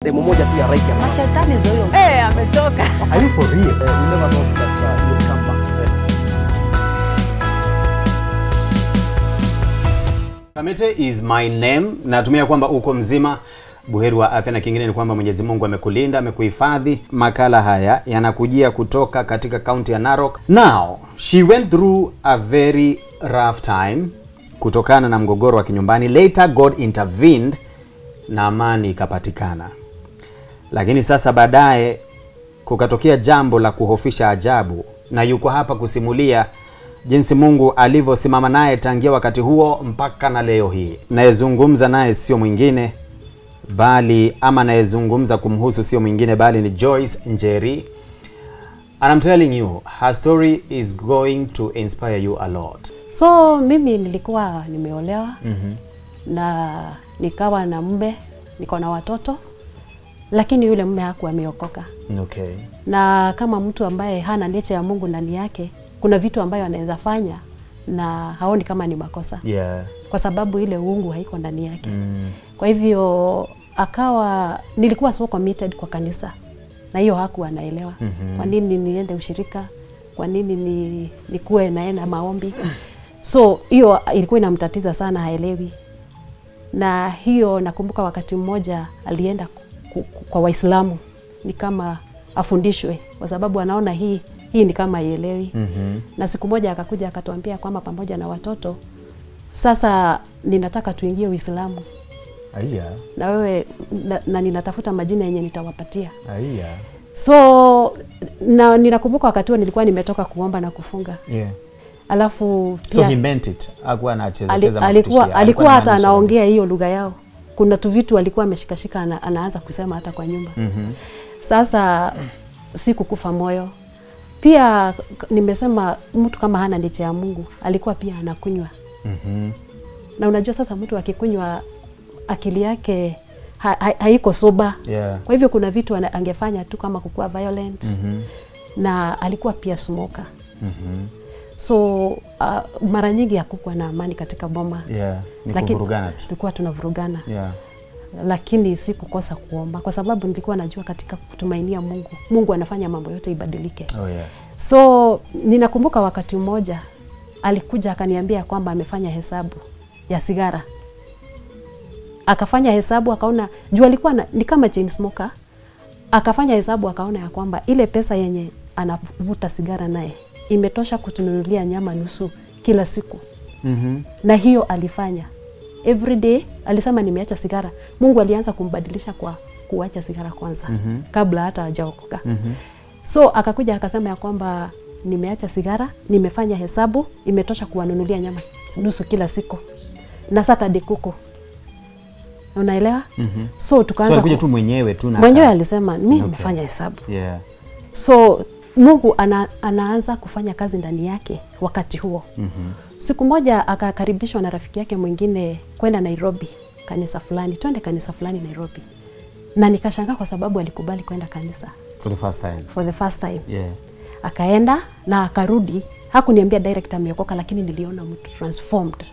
Sehemu moja tu ya right ya mashetani zoyo. Amechoka. Are you for real? We never know that you'll come back. Kamete is my name. Natumia kwamba uko mzima, buheri wa afya, na kingine ni kwamba Mwenyezi Mungu amekulinda, amekuhifadhi. Makala haya yanakujia kutoka katika kaunti ya Narok. Now, she went through a very rough time kutokana na mgogoro wa kinyumbani. Later God intervened na amani ikapatikana. Lakini sasa baadaye kukatokea jambo la kuhofisha ajabu, na yuko hapa kusimulia jinsi Mungu alivyosimama naye tangia wakati huo mpaka na leo hii. Nayezungumza naye sio mwingine bali, ama nayezungumza kumhusu sio mwingine bali ni Joyce Njeri. And I'm telling you, her story is going to inspire you a lot. So mimi nilikuwa nimeolewa na nikawa na mume, niko na watoto, lakini yule mume hakuwa ameokoka. Okay. Na kama mtu ambaye hana nature ya Mungu ndani yake, kuna vitu ambayo anaweza fanya na haoni kama ni makosa. Yeah. Kwa sababu ile uungu haiko ndani yake. Kwa hivyo nilikuwa so committed kwa kanisa. Na hiyo hakuwa anaelewa. Kwa nini niende ushirika? Kwa nini nikuwe naenda maombi? So hiyo ilikuwa inamtatiza sana, haelewi. Na hiyo nakumbuka wakati mmoja alienda kwa Waislamu, ni kama afundishwe, kwa sababu anaona hii ni kama haielewi. Na siku moja akakuja akatuambia kwamba pamoja na watoto, sasa ninataka tuingie Uislamu. Aya. Na wewe na ninatafuta majina yenye nitawapatia. Aya. So na ninakumbuka wakati huo nilikuwa nimetoka kuomba na kufunga. Yeah. Alafu So he meant it. Hakuwa anacheza alikuwa hata anaongea hiyo lugha yao. Kuna tu vitu alikuwa ameshikashika anaanza kusema hata kwa nyumba. Sasa sikukufa moyo. Pia nimesema mtu kama hana nature ya Mungu, alikuwa pia anakunywa. Na unajua sasa mtu akikunywa akili yake haiko soba. Yeah. Kwa hivyo kuna vitu angefanya tu kama kukua violent. Na alikuwa pia smoker. So mara nyingi hakukuwa na amani katika boma. Yeah. Ni kuvurugana tu. Tulikuwa tunavurugana. Yeah. Lakini sikukosa kuomba kwa sababu nilikuwa najua katika kutumainia Mungu, Mungu anafanya mambo yote ibadilike. Oh yeah. So ninakumbuka wakati mmoja alikuja akaniambia kwamba amefanya hesabu ya sigara. Akafanya hesabu akaona, juu alikuwa ni kama chain smoker. Akafanya hesabu akaona ya kwamba ile pesa yenye anavuta sigara naye imetosha kutununulia nyama nusu kila siku. Na hiyo alifanya every day. Alisema nimeacha sigara. Mungu alianza kumbadilisha kwa kuacha sigara kwanza kabla hata hajaokoka. So akakuja akasema ya kwamba nimeacha sigara, nimefanya hesabu, imetosha kuwanunulia nyama nusu kila siku na Saturday kuku. Unaelewa? So tukaanza alikuja tu mwenyewe tu na mwenyewe alisema mimi nimefanya hesabu. Yeah. So Mungu anaanza kufanya kazi ndani yake wakati huo. Siku moja akakaribishwa na rafiki yake mwingine kwenda Nairobi, kanisa fulani. Twende kanisa fulani Nairobi. Na nikashangaa kwa sababu alikubali kwenda kanisa. For the first time. For the first time. Yeah. Akaenda na akarudi. Hakuniambia direct ameokoka, lakini niliona mtu transformed.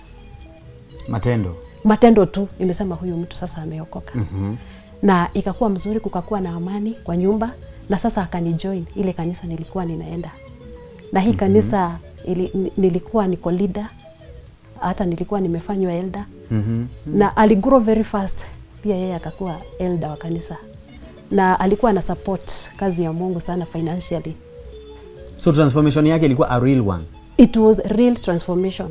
Matendo tu nimesema huyu mtu sasa ameokoka. Na ikakuwa mzuri, kukakuwa na amani kwa nyumba, na sasa akanijoin ile kanisa nilikuwa ninaenda. Na hii kanisa nilikuwa niko leader, hata nilikuwa nimefanywa elder. Na aligrow very fast, pia yeye akakuwa elder wa kanisa. Na alikuwa na support kazi ya Mungu sana financially. So transformation yake ilikuwa a real one. It was real transformation.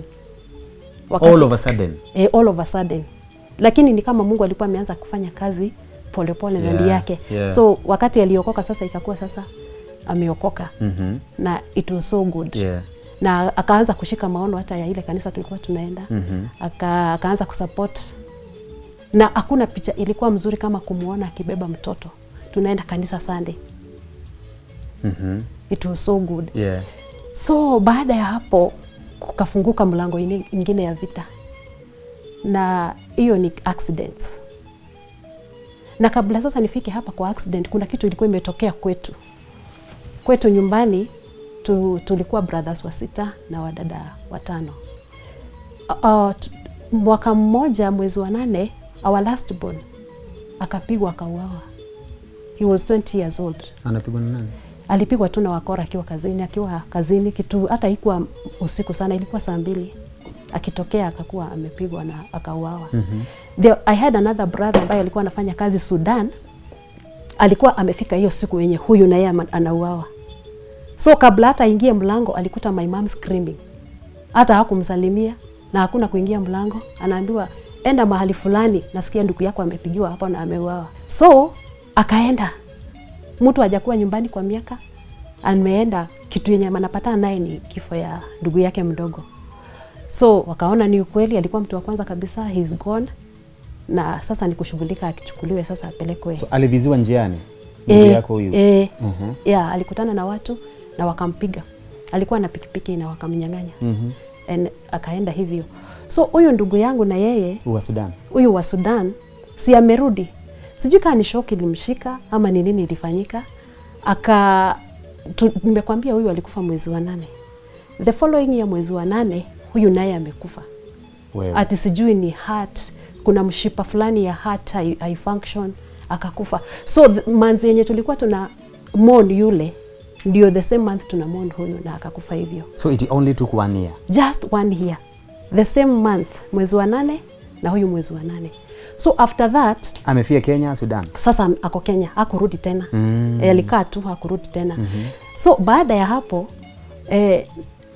All of a sudden. All of a sudden. Lakini ni kama Mungu alikuwa ameanza kufanya kazi polepole ndani yake. Yeah. So wakati aliokoka sasa ikakuwa sasa ameokoka. Na it was so good. Yeah. Na akaanza kushika maono hata ya ile kanisa tulikuwa tunaenda. Akaanza kusupport. Na hakuna picha ilikuwa mzuri kama kumuona akibeba mtoto. Tunaenda kanisa Sunday. It was so good. Yeah. So baada ya hapo kukafunguka mlango ingine ya vita. Na hiyo ni accidents. Na kabla sasa nifike hapa kwa accident, kuna kitu ilikuwa imetokea kwetu. Kwetu nyumbani tulikuwa brothers wa 6 na wadada 5. Mwaka mmoja mwezi wa 8 our last born akapigwa akauawa He was 20 years old. Anapigwa na nani? Alipigwa tu na wakora akiwa kazini kitu hata haikuwa usiku sana, ilikuwa saa 2. Akitokea akakuwa amepigwa na akauawa. I had another brother ambaye alikuwa anafanya kazi Sudan. Alikuwa amefika hiyo siku yenye huyu na yeye anauawa. So kabla hata ingie mlango alikuta my mom screaming. Hata hakumsalimia na hakuna kuingia mlango, anaambiwa enda mahali fulani, nasikia ndugu yako amepigiwa hapo na ameuawa. So akaenda. Mtu hajakuwa nyumbani kwa miaka, ameenda, kitu yenye anapatana naye ni kifo ya ndugu yake mdogo. So wakaona ni ukweli, alikuwa mtu wa kwanza kabisa, he's gone. Na sasa ni kushughulika akichukuliwe sasa apelekwe. So aliviziwa njiani ndugu yako huyu? Yeah, alikutana na watu na wakampiga. Alikuwa na pikipiki na wakamnyang'anya. And akaenda hivyo. So huyu ndugu yangu na yeye huyu wa Sudan si amerudi. Sijui kama ni shock ilimshika ama ni nini ilifanyika. Nimekwambia huyu alikufa mwezi wa 8. The following year mwezi wa 8 huyu naye amekufa. Ati sijui ni heart, kuna mshipa fulani ya heart hai function, akakufa. So month yenye tulikuwa tuna mourn yule ndio the same month tuna mourn huyu na akakufa hivyo. So it only took 1 year? Just 1 year. The same month, mwezi wa 8 na huyu mwezi wa 8. So after that amefia Kenya, Sudan. Sasa ako Kenya, hakurudi tena. Alikaa tu hakurudi tena. So baada ya hapo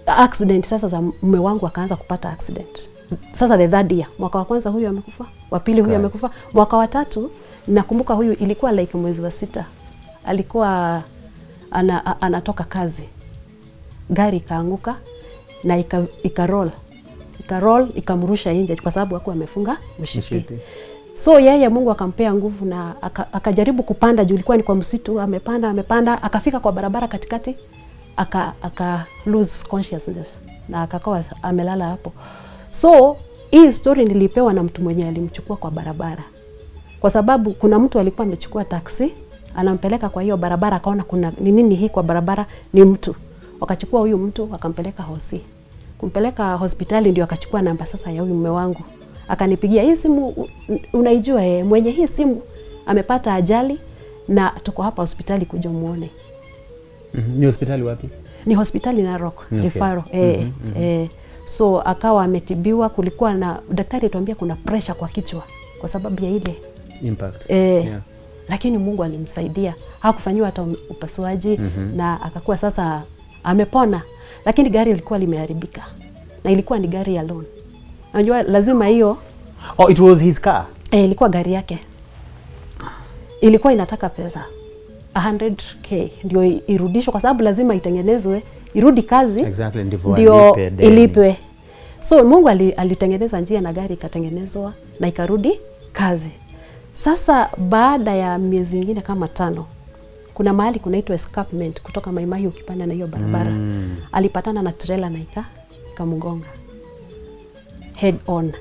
accident sasa za mume wangu akaanza kupata accident. Sasa the third year, mwaka wa kwanza huyu amekufa, wa pili huyu amekufa, mwaka wa 3 nakumbuka huyu ilikuwa like mwezi wa 6. Alikuwa anatoka kazi. Gari ikaanguka na ikaroll ikamrusha nje kwa sababu hakuwa amefunga mshipi. So yeye Mungu akampea nguvu na akajaribu kupanda juu ilikuwa ni kwa msitu, amepanda akafika kwa barabara katikati aka lose consciousness na akakuwa amelala hapo. So hii story nilipewa na mtu mwenye alimchukua kwa barabara. Kwa sababu kuna mtu alikuwa amechukua taxi, anampeleka kwa hiyo barabara, akaona kuna nini hii kwa barabara, ni mtu. Wakachukua huyu mtu akampeleka hosi. Kumpeleka hospitali ndio akachukua namba sasa ya huyu mume wangu. Akanipigia, hii simu unaijua mwenye hii simu amepata ajali na tuko hapa hospitali kuja muone. Ni hospitali wapi? Ni hospitali Narok, referral. So akawa ametibiwa, kulikuwa na daktari atuambia kuna pressure kwa kichwa kwa sababu ya ile impact. Lakini Mungu alimsaidia. Hakufanywa hata upasuaji na akakuwa sasa amepona. Lakini gari ilikuwa limeharibika. Na ilikuwa ni gari ya loan. Unajua lazima hiyo. Oh, it was his car. Ilikuwa gari yake. Ilikuwa inataka pesa 100k ndio irudishwe kwa sababu lazima itengenezwe, irudi kazi. Exactly, ndio ilipwe. So Mungu alitengeneza njia na gari ikatengenezwa na ikarudi kazi. Sasa baada ya miezi mingine kama 5 kuna mahali kunaitwa escarpment kutoka Mai Mahiu ukipanda na hiyo barabara. Alipatana na trailer na ikamgonga head on.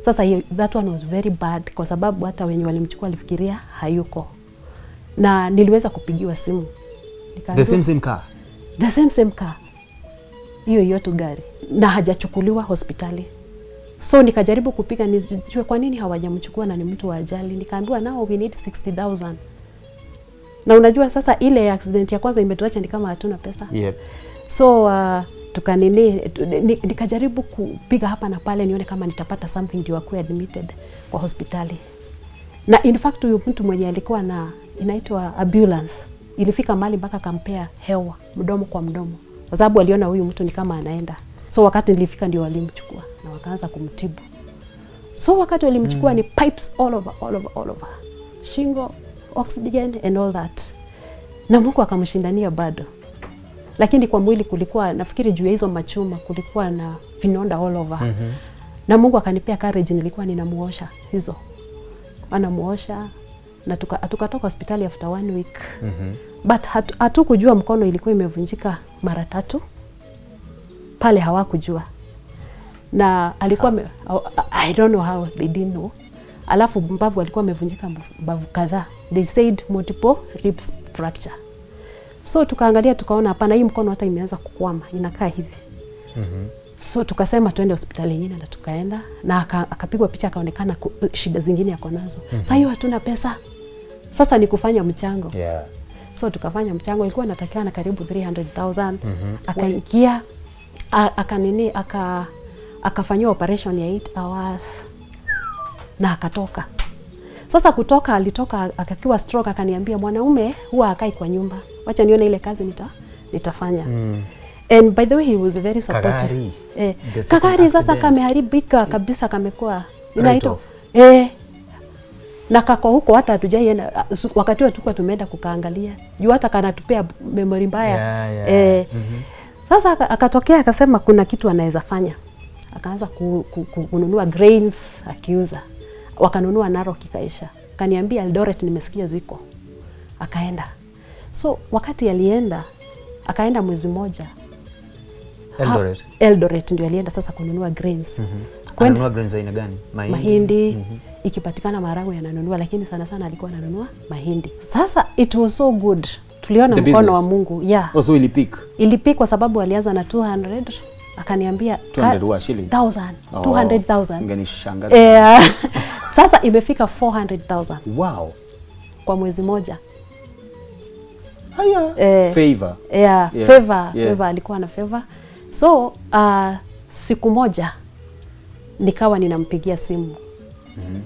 Sasa that one was very bad kwa sababu hata wenye walimchukua walifikiria hayuko. Na niliweza kupigiwa simu. The same car? The same car. Hiyo tu gari. Na hajachukuliwa hospitali. So nikajaribu kupiga nijue kwa nini hawajamchukua na ni mtu wa ajali. Nikaambiwa now we need 60,000. Na unajua sasa ile accident ya kwanza imetuacha ni kama hatuna pesa. So nikajaribu kupiga hapa na pale nione kama nitapata something ndio akuwe admitted kwa hospitali. Na in fact huyo mtu mwenye alikuwa na inaitwa ambulance ilifika mahali mpaka kampea hewa mdomo kwa mdomo kwa sababu aliona huyu mtu ni kama anaenda. So wakati nilifika ndio walimchukua na wakaanza kumtibu. So wakati walimchukua ni pipes all over. Shingo, oxygen and all that. Na Mungu akamshindania bado. Lakini kwa mwili kulikuwa nafikiri juu ya hizo machuma kulikuwa na vinonda all over. Na Mungu akanipea courage, nilikuwa ninamuosha hizo. Anamuosha na tukatoka hospitali after 1 week. But hatukujua mkono ilikuwa imevunjika mara 3. Pale hawakujua. Na alikuwa I don't know how they didn't know. Alafu mbavu alikuwa amevunjika mbavu kadhaa. They said multiple ribs fracture. So tukaangalia tukaona hapana, hii mkono hata imeanza kukwama, inakaa hivi. So tukasema tuende hospitali nyingine na tukaenda na akapigwa picha akaonekana shida zingine yako nazo. Sasa hiyo hatuna pesa. Sasa ni kufanya mchango. Yeah. So tukafanya mchango, ilikuwa natakana karibu 300,000. Akaingia akafanywa operation ya 8 hours na akatoka. Sasa kutoka, alitoka akakiwa stroke, akaniambia mwanaume huwa akai kwa nyumba, wacha nione ile kazi nitafanya. And by the way, he was very supportive. Kagari sasa kameharibika kabisa, kamekuwa inaitwa na kako huko, hata hatujaienda wakati wa tulikuwa tumeenda kukaangalia juu hata kanatupea memory mbaya. Sasa akatokea akasema kuna kitu anaweza fanya, akaanza kununua grains akiuza, wakanunua Narok ikaisha, kaniambia Eldoret nimesikia ziko, akaenda. So wakati alienda, akaenda mwezi moja Eldoret ndio alienda sasa kununua grains. Kununua grains aina gani? Mahindi. Ikipatikana maharagwe yananunua, lakini sana sana alikuwa ananunua mahindi. Sasa it was so good. Tuliona mkono wa Mungu. Yeah. Also ilipik kwa sababu alianza na 200, akaniambia 200 wa shilling. 200,000. Ingenishangaza. Sasa imefika 400,000. Wow. Kwa mwezi moja. Haya. Favor. Favor alikuwa na favor. So siku moja nikawa ninampigia simu.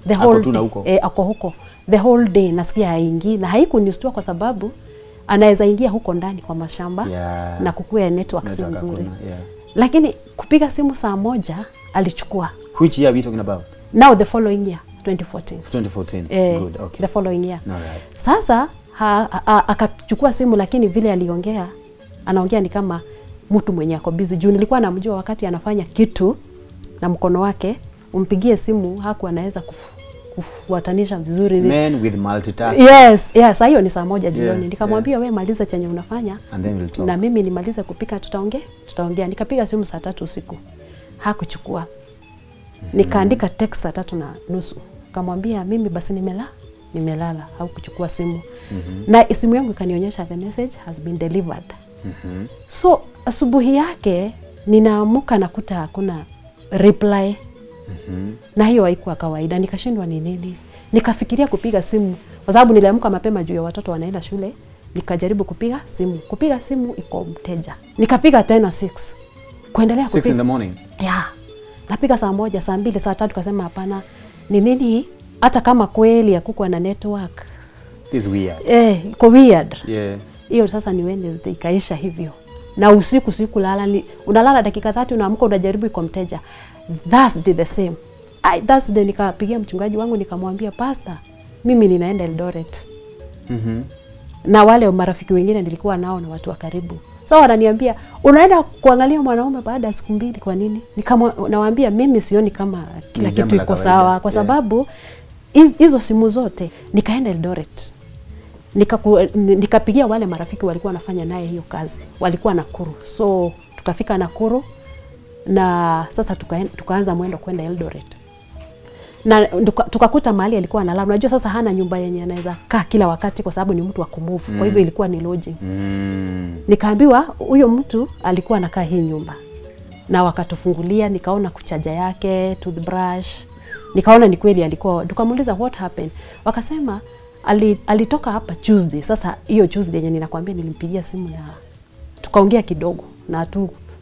The whole day, ako huko. The whole day nasikia haingii, na haikunistua kwa sababu anaweza ingia huko ndani kwa mashamba na kukua network si nzuri. Lakini kupiga simu saa moja alichukua. Which year are we talking about? Now the following year, 2014. 2014. Good, okay. The following year. Alright. Sasa akachukua simu, lakini vile aliongea, anaongea ni kama mtu mwenye ako busy. Juu nilikuwa namjua wakati anafanya kitu na mkono wake, umpigie simu haku anaweza kufuatanisha vizuri. Men with multitasking. Yes, hiyo ni saa moja jioni. Nikamwambia wewe maliza chenye unafanya and then we'll talk. Na mimi nimalize kupika, tutaongea. Nikapiga simu saa 3 usiku. Hakuchukua. Nikaandika text saa 3:30. Nikamwambia mimi basi nimelala, haukuchukua simu. Na simu yangu ikanionyesha the message has been delivered. So asubuhi yake ninaamuka nakuta hakuna reply. Na hiyo haikuwa kawaida, nikashindwa ni nini. Nikafikiria kupiga simu kwa sababu niliamka mapema juu ya watoto wanaenda shule. Nikajaribu kupiga simu iko mteja. Nikapiga tena 6. Kuendelea kupiga 6 in the morning. Napiga saa 1, saa 2, saa 3, kasema hapana. Ni nini? Hata kama kweli hakukuwa na network. This weird. Iko weird. Hiyo sasa ni Wednesday ikaisha hivyo. Na usiku unalala dakika 30 unaamka unajaribu iko mteja. Thursday the same. Thursday nikapigia mchungaji wangu nikamwambia pastor, mimi ninaenda Eldoret. Na wale marafiki wengine nilikuwa nao na watu wa karibu. So wananiambia, unaenda kuangalia mwanaume baada ya siku 2 kwa nini? Nawaambia mimi sioni kama kila kitu iko sawa kwa sababu hizo simu zote. Nikaenda Eldoret. Nikapigia wale marafiki walikuwa wanafanya naye hiyo kazi. Walikuwa Nakuru. So tukafika Nakuru na sasa tukaanza mwendo kwenda Eldoret. Na tukakuta mahali alikuwa analala. Unajua sasa hana nyumba yenye anaweza kaa kila wakati kwa sababu ni mtu wa kumove. Kwa hivyo ilikuwa ni lodging. Nikaambiwa huyo mtu alikuwa anakaa hii nyumba. Na wakatufungulia, nikaona kuchaja yake, toothbrush. Nikaona ni kweli alikuwa. Tukamuuliza what happened. Wakasema alitoka hapa Tuesday. Sasa hiyo Tuesday yenye ninakwambia nilimpigia simu na tukaongea kidogo na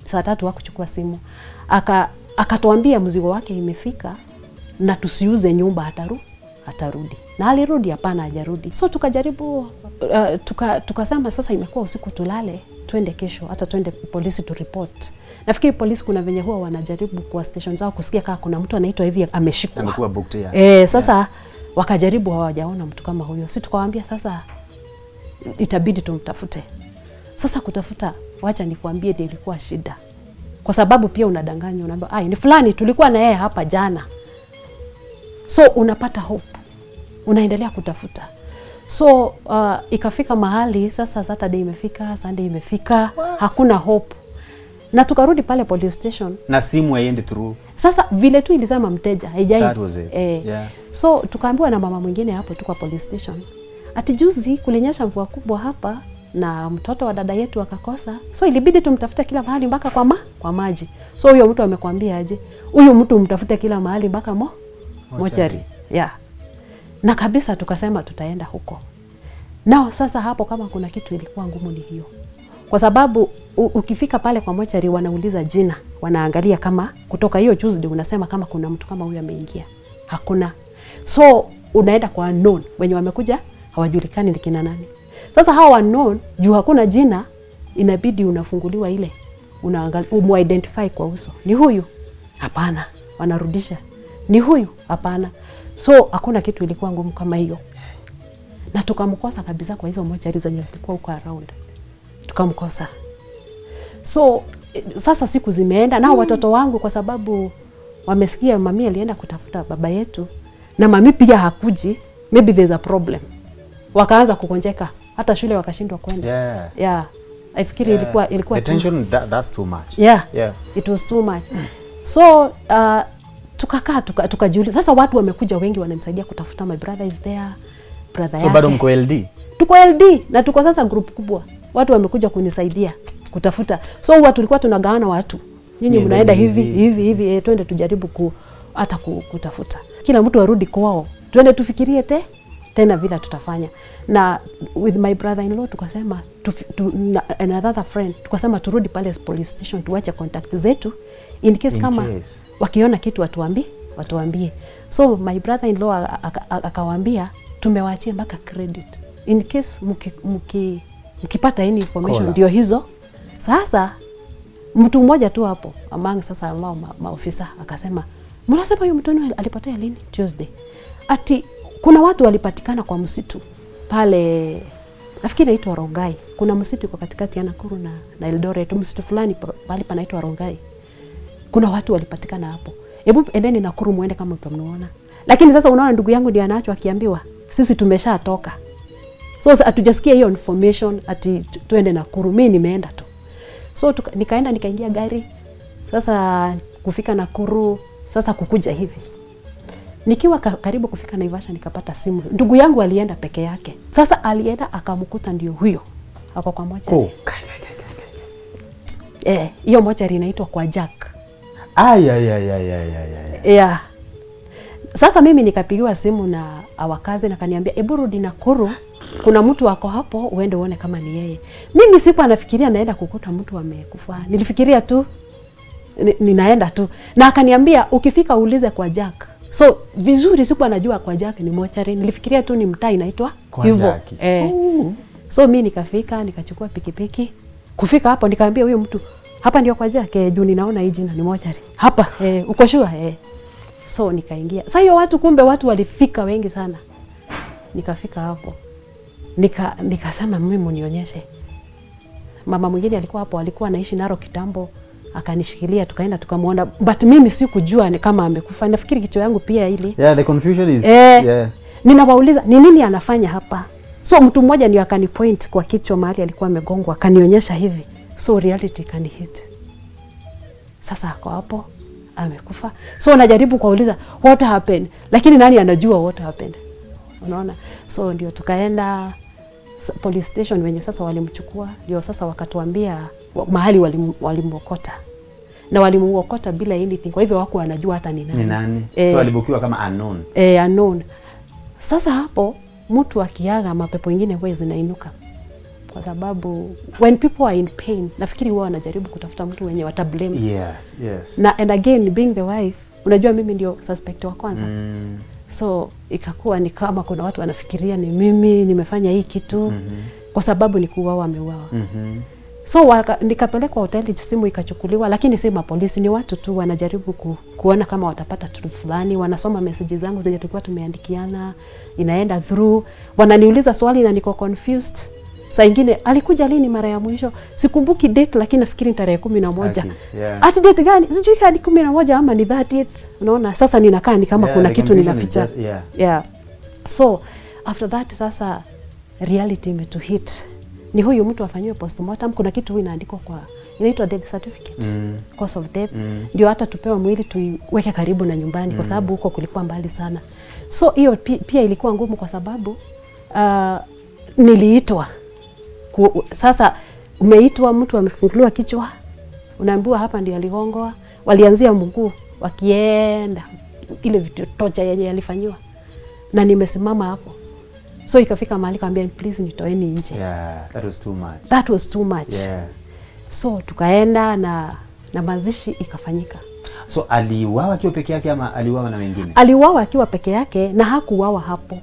saa 3 hakuchukua simu. Akatuambia mzigo wake imefika na tusiuze nyumba atarudi. Na alirudi? Hapana, hajarudi. So tukajaribu tukasema sasa imekuwa usiku, tulale, twende kesho, hata twende polisi to report. Nafikiri polisi kuna venye huwa wanajaribu kwa station zao kusikia kama kuna mtu anaitwa hivi ameshikwa. Amekuwa booked. Sasa wakajaribu, hawajaona mtu kama huyo. Sisi tukawaambia sasa itabidi tumtafute. Sasa kutafuta, wacha nikwambie ndio ilikuwa shida. Kwa sababu pia unadanganya, unaambia ni fulani tulikuwa na yeye hapa jana. So unapata hope. Unaendelea kutafuta. So ikafika mahali sasa Saturday imefika, Sunday imefika, hakuna hope. Na tukarudi pale police station. Na simu haiendi through. Sasa vile tu ilisema mteja, haijai. That was it. So tukaambiwa na mama mwingine hapo tu kwa police station. Ati juzi kulinyesha mvua kubwa hapa na mtoto wa dada yetu akakosa. So ilibidi tumtafute kila mahali mpaka kwa maji. So huyo mtu amekwambia aje? Huyo mtu mtafute kila mahali mpaka mochari. Na kabisa tukasema tutaenda huko. Nao sasa hapo kama kuna kitu ilikuwa ngumu ni hiyo. Kwa sababu ukifika pale kwa mochari wanauliza jina, wanaangalia kama kutoka hiyo Tuesday unasema kama kuna mtu kama huyu ameingia. Hakuna. So unaenda kwa unknown, wenye wamekuja hawajulikani ni kina nani. Sasa hawa unknown juu hakuna jina, inabidi unafunguliwa ile. Unaangalia umuidentify kwa uso. Ni huyu? Hapana. Wanarudisha. Ni huyu? Hapana. So hakuna kitu ilikuwa ngumu kama hiyo. Na tukamkosa kabisa kwa hizo mochari zenye zilikuwa huko around. Tukamkosa. So sasa siku zimeenda na watoto wangu kwa sababu wamesikia mami alienda kutafuta baba yetu na mami pia hakuji, maybe there's a problem. Wakaanza kukonjeka, hata shule wakashindwa kwenda. Yeah. I fikiri ilikuwa the tension that's too much. Yeah. It was too much. So tukakaa tukajiuliza sasa watu wamekuja wengi wanamsaidia kutafuta, my brother is there, brother so bado mko LD? Tuko LD na tuko sasa group kubwa. Watu wamekuja kunisaidia kutafuta. So huwa tulikuwa tunagawana watu. Nyinyi mnaenda hivi twende tujaribu hata kutafuta. Kila mtu arudi kwao. Twende tufikirie tena vile tutafanya. Na with my brother-in-law tukasema another friend tukasema turudi pale police station tuache contact zetu in case wakiona kitu watuambie. So my brother-in-law akawaambia tumewaachia mpaka credit in case mkipata any information ndio hizo. Sasa mtu mmoja tu hapo among sasa maofisa akasema mnasema huyo mtu alipotea lini? Tuesday. Ati kuna watu walipatikana kwa msitu pale, nafikiri inaitwa Rongai. Kuna msitu iko katikati ya Nakuru na Eldoret, msitu fulani pale panaitwa Rongai. Kuna watu walipatikana hapo. Hebu endeni Nakuru muende kama mtamwona. Lakini sasa unaona ndugu yangu ndiye anaachwa akiambiwa sisi tumeshatoka. So hatujasikia hiyo information ati tuende Nakuru. Mimi nimeenda tu. So nikaingia gari. Sasa kufika Nakuru, sasa kukuja hivi. Nikiwa karibu kufika Naivasha nikapata simu. Ndugu yangu alienda peke yake. Sasa alienda akamkuta ndio huyo. Hapo kwa mochari. Hiyo mochari inaitwa kwa Jack. Yeah. Sasa mimi nikapigiwa simu na awakazi na kaniambia hebu rudi Nakuru, kuna mtu wako hapo uende uone kama ni yeye. Mimi siku anafikiria naenda kukuta mtu amekufa. Nilifikiria tu ninaenda tu. Na akaniambia ukifika uulize kwa Jack. So vizuri siku anajua kwa Jack ni mochari. Nilifikiria tu ni mtaa inaitwa hivyo. So mimi nikafika nikachukua pikipiki. Kufika hapo nikaambia huyo mtu hapa ndio kwa Jack, juu ninaona hii jina ni mochari. Hapa uko sure? So nikaingia. Sasa hiyo kumbe watu walifika wengi sana. Nikafika hapo. Nikasema mimi munionyeshe. Mama mwingine alikuwa hapo, alikuwa anaishi Narok kitambo, akanishikilia tukaenda tukamuona, but mimi sikujua ni kama amekufa. Nafikiri kichwa yangu pia ili. Yeah, the confusion is ninawauliza ni nini anafanya hapa. So mtu mmoja ndio akanipoint kwa kichwa mahali alikuwa amegongwa, akanionyesha hivi. So reality can hit. Sasa ako hapo amekufa. So najaribu kuuliza what happened, lakini nani anajua what happened. Unaona? So ndio tukaenda police station wenye sasa walimchukua, ndio sasa wakatuambia mahali walimwokota. Na walimuokota bila anything. Kwa hivyo wako wanajua hata ni nani. So alibukiwa kama unknown. Unknown. Sasa hapo mtu akiaga mapepo mengine huwa zinainuka. Kwa sababu when people are in pain, nafikiri wao wanajaribu kutafuta mtu wenye watablame. Yes. Na and again being the wife, unajua mimi ndio suspect wa kwanza. So ikakuwa ni kama kuna watu wanafikiria ni mimi nimefanya hii kitu kwa sababu ni kuuawa ameuawa. So nikapelekwa hoteli, simu ikachukuliwa, lakini si mapolisi, ni watu tu wanajaribu kuona kama watapata truth fulani. Wanasoma messages zangu zenye tulikuwa tumeandikiana, inaenda through, wananiuliza swali na niko confused. Saa ingine alikuja lini mara ya mwisho? Sikumbuki date, lakini nafikiri tarehe 11. Ati date gani? Sijui kama ni 11 ama ni 30th. Unaona? Sasa ninakaa ni kama kuna kitu ninaficha. So after that sasa reality imetu hit. Ni huyu mtu afanywe postmortem, kuna kitu inaandikwa kwa inaitwa death certificate, cause of death. Ndio hata tupewa mwili tuiweke karibu na nyumbani kwa sababu huko kulikuwa mbali sana. So hiyo pia ilikuwa ngumu kwa sababu niliitwa. Sasa umeitwa, mtu amefunguliwa kichwa, unaambiwa hapa ndio aligongwa, walianzia mguu wakienda ile vitu tocha yenye alifanywa, na nimesimama hapo. So ikafika mahali kaambia please nitoeni nje. Yeah, that was too much. That was too much. Yeah. So tukaenda na mazishi ikafanyika. So aliuawa akiwa peke yake ama aliuawa na wengine? Aliuawa akiwa peke yake na hakuuawa hapo.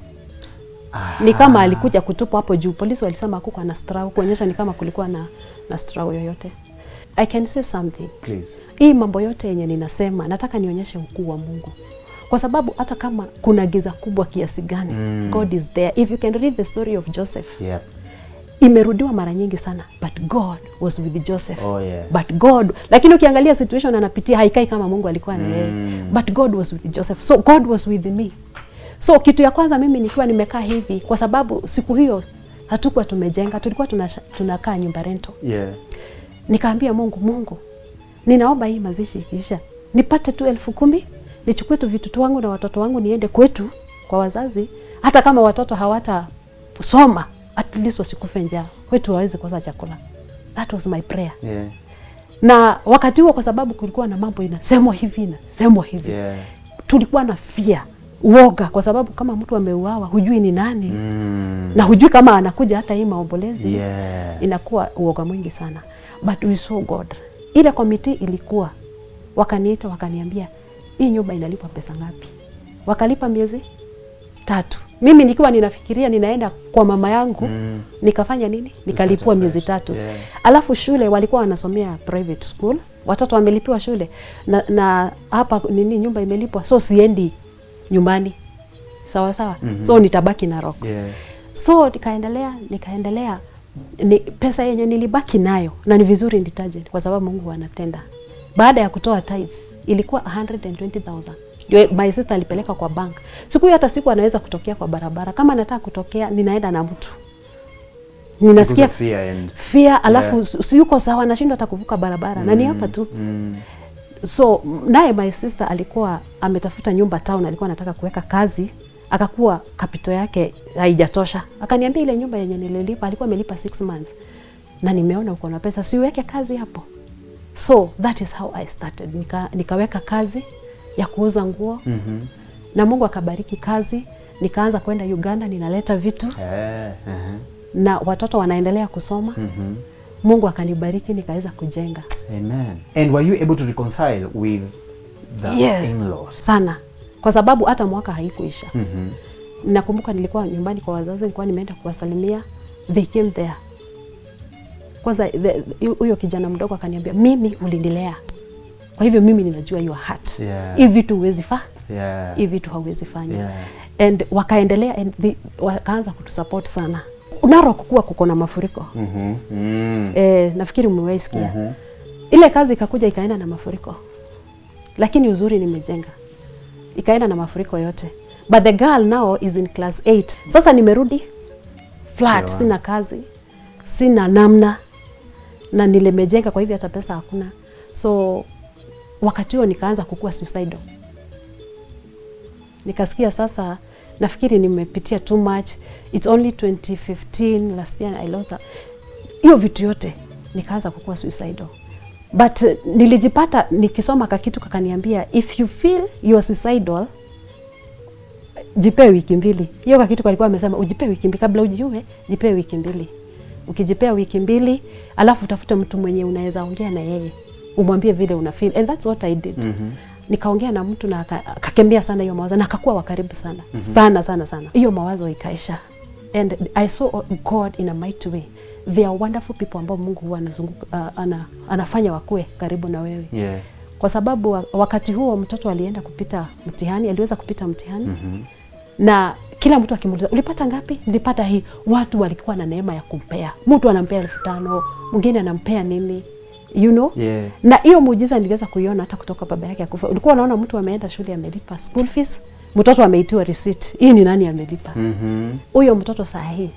Ni kama alikuja kutupwa hapo juu. Polisi walisema hakukuwa na struggle, kuonyesha ni kama kulikuwa na struggle yoyote. I can say something. Please. Hii mambo yote yenye ninasema nataka nionyeshe ukuu wa Mungu. Kwa sababu hata kama kuna giza kubwa kiasi gani, God is there. If you can read the story of Joseph. Yeah. Imerudiwa mara nyingi sana, but God was with Joseph. Oh yes. But God, lakini ukiangalia situation anapitia haikai kama Mungu alikuwa na yeye. But God was with Joseph. So God was with me. So kitu ya kwanza mimi nikiwa nimekaa hivi, kwa sababu siku hiyo hatukuwa tumejenga, tulikuwa tunakaa nyumba rento. Yeah. Nikaambia Mungu, ninaomba hii mazishi ikiisha nipate tu 10,000, nichukue tu vitu wangu na watoto wangu niende kwetu kwa wazazi, hata kama watoto hawata soma, at least wasikufe njaa, kwetu waweze kosa chakula. That was my prayer. Yeah. Na wakati huo kwa sababu kulikuwa na mambo inasemwa hivi. Yeah. Tulikuwa na fear, uoga, kwa sababu kama mtu ameuawa hujui ni nani. Na hujui kama anakuja hata hii maombolezi. Yeah. Inakuwa uoga mwingi sana. But we saw God. Ile committee ilikuwa, wakaniita wakaniambia hii nyumba inalipa pesa ngapi? Wakalipa miezi 3. Mimi nikiwa ninafikiria ninaenda kwa mama yangu, nikafanya nini? Nikalipua miezi 3. Yeah. Alafu shule walikuwa wanasomea private school, watoto wamelipiwa shule na hapa nini nyumba imelipwa, so siendi nyumbani. Sawa. So nitabaki Narok. Yeah. So nikaendelea ni pesa yenye nilibaki nayo, na ni vizuri nitaje kwa sababu Mungu anatenda. Baada ya kutoa tithe ilikuwa 120,000. Ndio my sister alipeleka kwa bank. Siku hata siku anaweza kutokea kwa barabara. Kama nataka kutokea ninaenda na mtu. Ninasikia fear alafu si yuko sawa, nashindwa hata kuvuka barabara. Na ni hapa tu. So naye my sister alikuwa ametafuta nyumba town, alikuwa anataka kuweka kazi, akakuwa kapito yake haijatosha. Akaniambia ile nyumba yenye nililipa alikuwa amelipa 6 months. Na nimeona uko na pesa, siweke kazi hapo. So that is how I started. Nikaweka kazi ya kuuza nguo. Na Mungu akabariki kazi, nikaanza kwenda Uganda, ninaleta vitu. Na watoto wanaendelea kusoma. Mungu akanibariki, nikaweza kujenga. Amen. And were you able to reconcile with the in-laws? Sana. Kwa sababu hata mwaka haikuisha. Nakumbuka nilikuwa nyumbani kwa wazazi, nilikuwa nimeenda kuwasalimia. They came there. Kwanza huyo kijana mdogo akaniambia mimi ulinilea, kwa hivyo mimi ninajua your heart. Hivi vitu huwezi fanya. Hivi vitu hauwezi fanya. And wakaendelea and wakaanza kutusupport sana. Narok kuko na mafuriko. Nafikiri mmewaisikia. Ile kazi ikakuja ikaenda na mafuriko. Lakini uzuri nimejenga. Ikaenda na mafuriko yote. But the girl now is in class 8. Sasa nimerudi flat, sina kazi, sina namna, na nimejenga, kwa hivyo hata pesa hakuna. So wakati huo nikaanza kukua suicidal. Nikasikia sasa nafikiri nimepitia too much. It's only 2015 last year I lost that. Hiyo vitu yote nikaanza kukua suicidal. But nilijipata nikisoma kakitu kakaniambia if you feel you are suicidal jipe wiki 2. Hiyo kakitu kalikuwa amesema ujipe wiki 2 kabla ujiue, jipe wiki 2. Ukijipea wiki 2 alafu utafute mtu mwenye unaweza ongea na yeye, umwambie vile una feel, and that's what I did. Nikaongea na mtu na akakembea sana hiyo mawazo na akakuwa wa karibu sana. Sana. Hiyo mawazo ikaisha. And I saw God in a mighty way. They are wonderful people ambao Mungu huwa anazunguka anafanya wakue karibu na wewe. Kwa sababu wakati huo mtoto alienda kupita mtihani, aliweza kupita mtihani. Na kila mtu akimuuliza ulipata ngapi? Nilipata hii. Watu walikuwa na neema ya kumpea. Mtu anampea 5,000, mwingine anampea nini? You know? Na hiyo muujiza niliweza kuiona hata kutoka baba yake akufa. Ulikuwa unaona mtu ameenda shule amelipa school fees, mtoto ameitiwa receipt. Hii ni nani amelipa? Huyo mtoto saa hii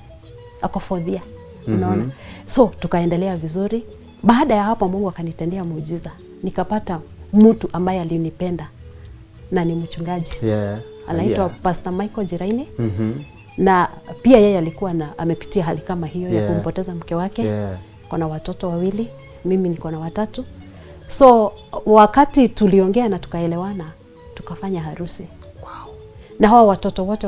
ako 4th year. Unaona? So tukaendelea vizuri. Baada ya hapo Mungu akanitendea muujiza. Nikapata mtu ambaye alinipenda na ni mchungaji. Anaitwa Pastor Michael Jiraine. Na pia yeye alikuwa amepitia hali kama hiyo ya kumpoteza mke wake. Kuna watoto 2, mimi niko na 3. So wakati tuliongea na tukaelewana, tukafanya harusi. na hawa watoto wote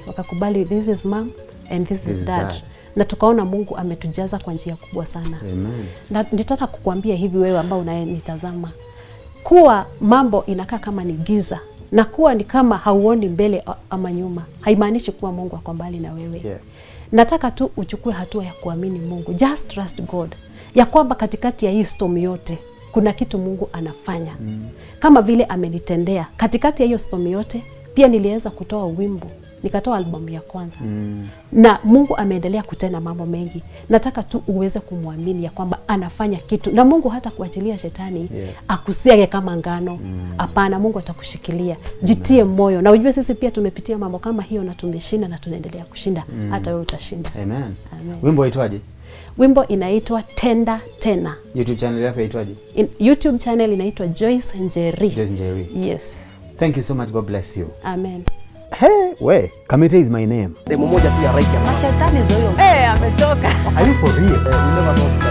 wakakubali this is mom and this is dad. Na tukaona Mungu ametujaza kwa njia kubwa sana. Amen. Na nitaka kukuambia hivi wewe ambao unayenitazama, kuwa mambo inakaa kama ni giza na kuwa ni kama hauoni mbele ama nyuma, haimaanishi kuwa Mungu ako mbali na wewe. Yeah. Nataka tu uchukue hatua ya kuamini Mungu. Just trust God. Ya kwamba katikati ya hii storm yote kuna kitu Mungu anafanya. Kama vile amenitendea. Katikati ya hiyo storm yote pia niliweza kutoa wimbo. Nikatoa albamu ya kwanza. Na Mungu ameendelea kutenda mambo mengi. Nataka tu uweze kumwamini ya kwamba anafanya kitu. Na Mungu hata kuachilia shetani akusiage kama ngano. Hapana, Mungu atakushikilia. Jitie moyo. Na ujue sisi pia tumepitia mambo kama hiyo na tumeshinda na tunaendelea kushinda. Hata wewe utashinda. Amen. Amen. Wimbo uitwaje? Wimbo inaitwa Tenda Tena. YouTube channel yako inaitwaje? YouTube channel inaitwa Joyce Njeri. Joyce Njeri. Yes. Thank you so much. God bless you. Amen. Hey, we. Kamete is my name. Sehemu moja tu ya right ya Mashetani zoyo. Are you for real? We never know.